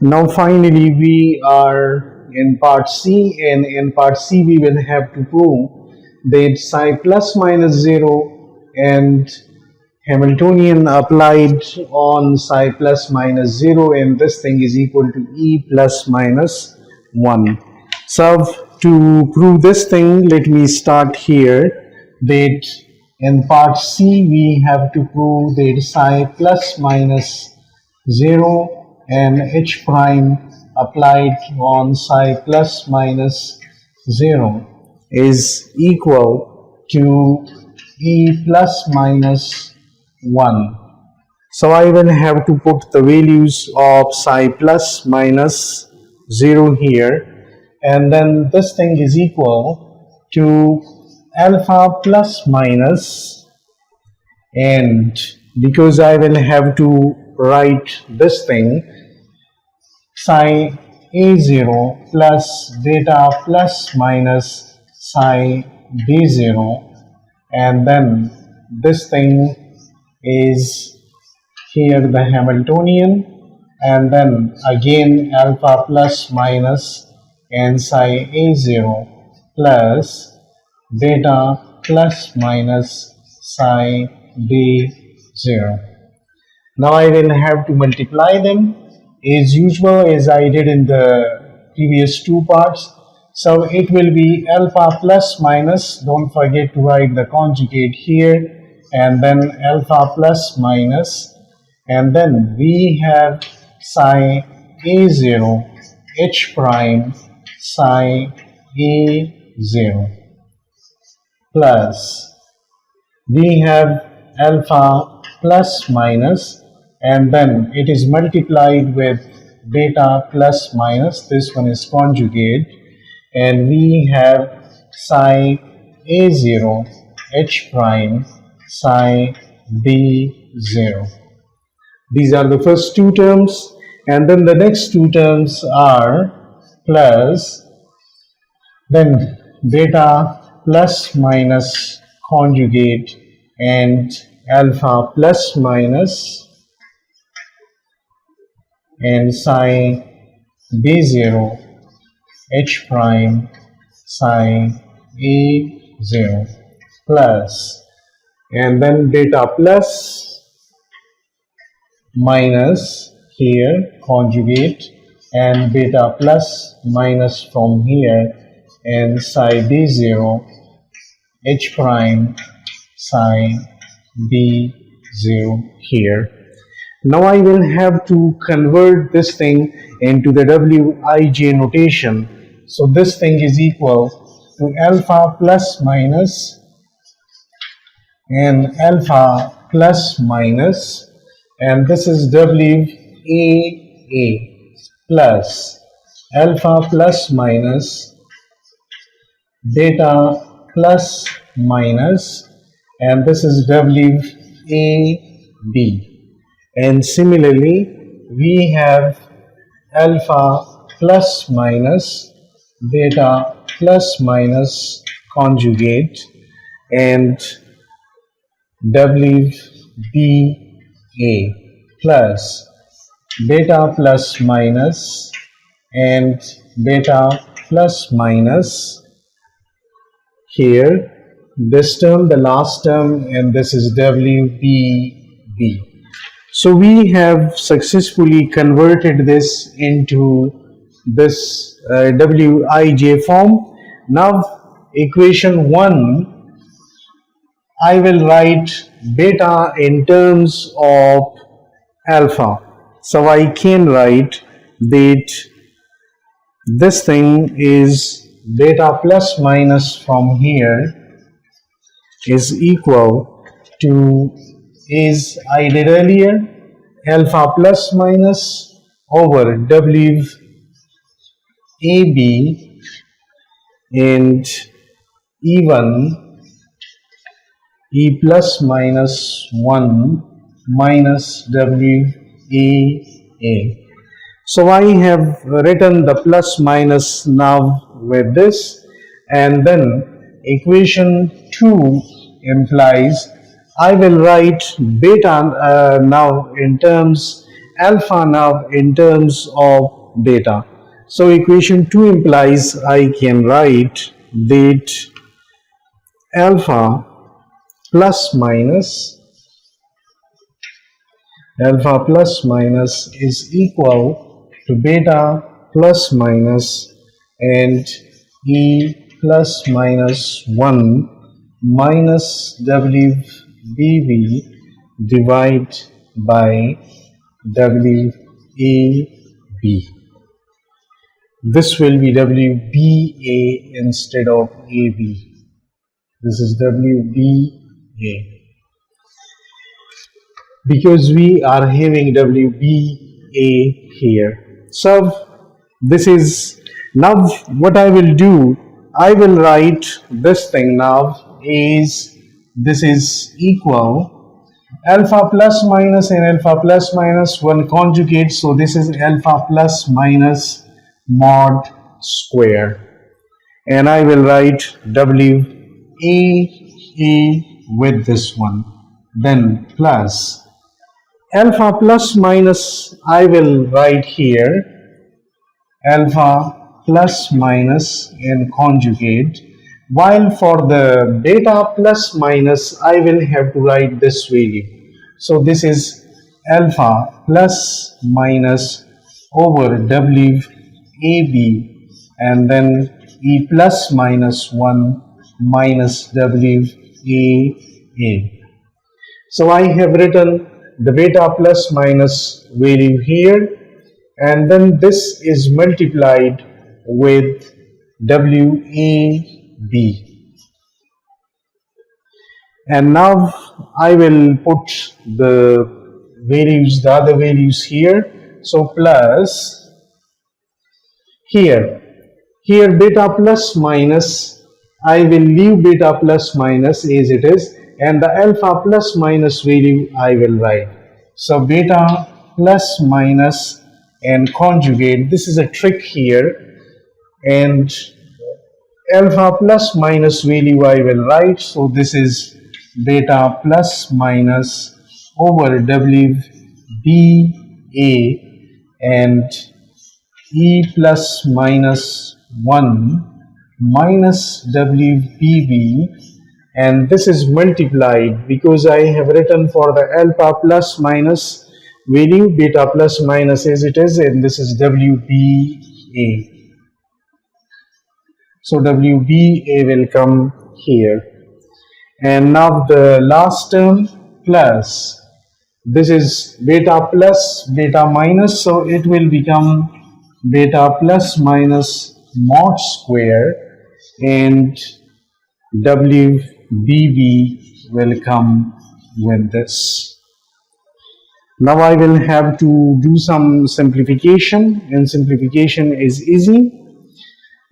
Now finally we are in part C, and in part C we will have to prove that psi plus minus 0 and Hamiltonian applied on psi plus minus 0, and this thing is equal to E plus minus 1. So to prove this thing, let me start here that in part C we have to prove that psi plus minus 0 and h prime applied on psi plus minus 0 is equal to E plus minus 1. So I will have to put the values of psi plus minus 0 here, and then this thing is equal to alpha plus minus, and because I will have to write this thing, psi a0 plus beta plus minus psi b0, and then this thing is here the Hamiltonian, and then again alpha plus minus and psi a0 plus beta plus minus psi b0. Now I will have to multiply them as usual as I did in the previous two parts. So it will be alpha plus minus, don't forget to write the conjugate here, and then alpha plus minus, and then we have psi a0 h prime psi a0 plus we have alpha plus minus, and then it is multiplied with beta plus minus, this one is conjugate, and we have psi a0 h prime psi b0. These are the first two terms, and then the next two terms are plus then beta plus minus conjugate and alpha plus minus and psi b0 h prime psi a0 plus, and then beta plus minus here conjugate and beta plus minus from here and psi b0 h prime psi b0 here. Now I will have to convert this thing into the Wᵢ notation. So this thing is equal to alpha plus minus and alpha plus minus, and this is WAA plus alpha plus minus beta plus minus, and this is WAB. And similarly, we have alpha plus minus beta plus minus conjugate and WBA plus beta plus minus and beta plus minus here, this term, the last term, and this is WBB. So we have successfully converted this into this Wᵢ form. Now equation 1, I will write beta in terms of alpha. So I can write that this thing is beta plus minus from here is equal to, as I did earlier, alpha plus minus over WAB and even E plus minus 1 minus WAA. So I have written the plus minus now with this, and then equation 2 implies I will write beta now in terms alpha now in terms of data. So equation 2 implies I can write that alpha plus minus is equal to beta plus minus and E plus minus 1 minus WBB divided by WAB. This will be WBA instead of AB. This is WBA. Because we are having WBA here. So this is now what I will do. I will write this thing now is this is equal alpha plus minus and alpha plus minus 1 conjugate. So this is alpha plus minus mod square. And I will write WAA with this one. Then plus alpha plus minus I will write here alpha plus minus and conjugate, while for the beta plus minus I will have to write this value. So this is alpha plus minus over WAB and then E plus minus 1 minus WAA. So I have written the beta plus minus value here, and then this is multiplied with WAB. And now I will put the values, the other values here. So plus here beta plus minus, I will leave beta plus minus as it is, and the alpha plus minus value I will write. So beta plus minus and conjugate, this is a trick here, and alpha plus minus value I will write. So this is beta plus minus over WBA and E plus minus 1 minus WBB, and this is multiplied because I have written for the alpha plus minus value beta plus minus as it is, and this is WBA. So WBA will come here, and now the last term plus, this is beta plus beta minus, so it will become beta plus minus mod square, and WBB will come with this. Now I will have to do some simplification, and simplification is easy.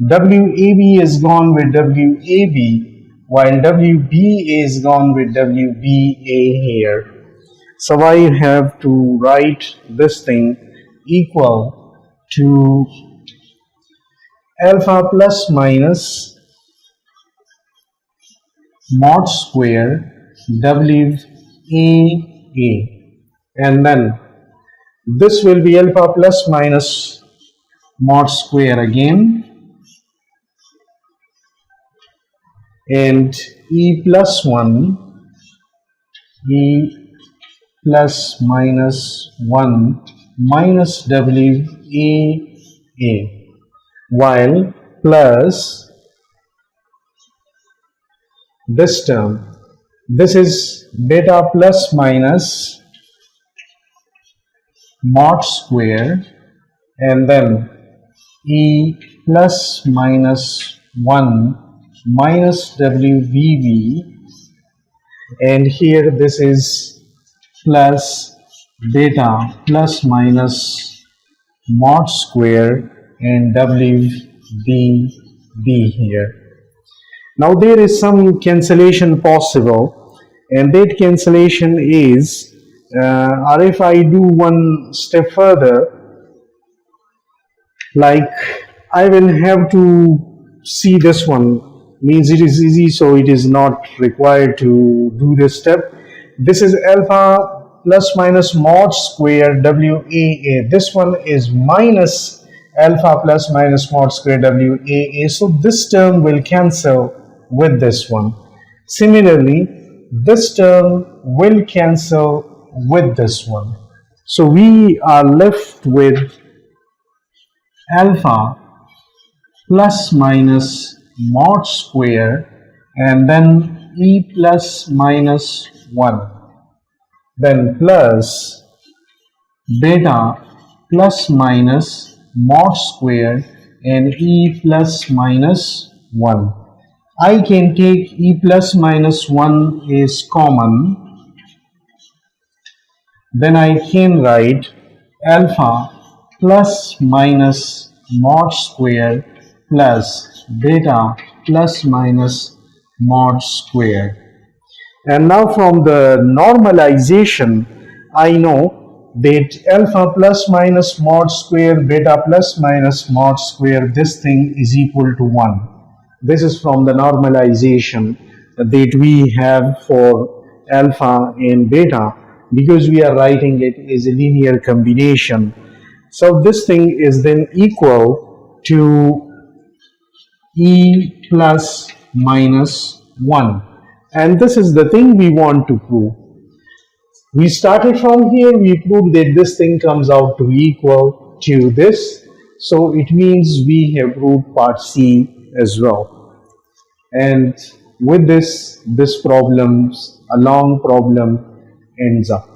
WAB is gone with WAB, while WBA is gone with WBA here. So I have to write this thing equal to alpha plus minus mod square WAA, and then this will be alpha plus minus mod square again, and E plus 1 E plus minus 1 minus WAA, while plus this term, this is beta plus minus mod square, and then E plus minus 1 minus WBB, and here this is plus beta plus minus mod square and WBB here. Now there is some cancellation possible, and that cancellation is or if I do one step further, like I will have to see this one, means it is easy, so it is not required to do this step. This is alpha plus minus mod square WAA. This one is minus alpha plus minus mod square WAA. So this term will cancel with this one. Similarly, this term will cancel with this one. So we are left with alpha plus minus mod square and then e plus minus 1, then plus beta plus minus mod square and e plus minus 1. I can take e plus minus 1 is common, then I can write alpha plus minus mod square plus beta plus minus mod square. And now from the normalization, I know that alpha plus minus mod square beta plus minus mod square, this thing is equal to 1. This is from the normalization that we have for alpha and beta, because we are writing it as a linear combination. So this thing is then equal to e plus minus 1. And this is the thing we want to prove. We started from here, we proved that this thing comes out to equal to this. So it means we have proved part C as well. And with this, a long problem ends up.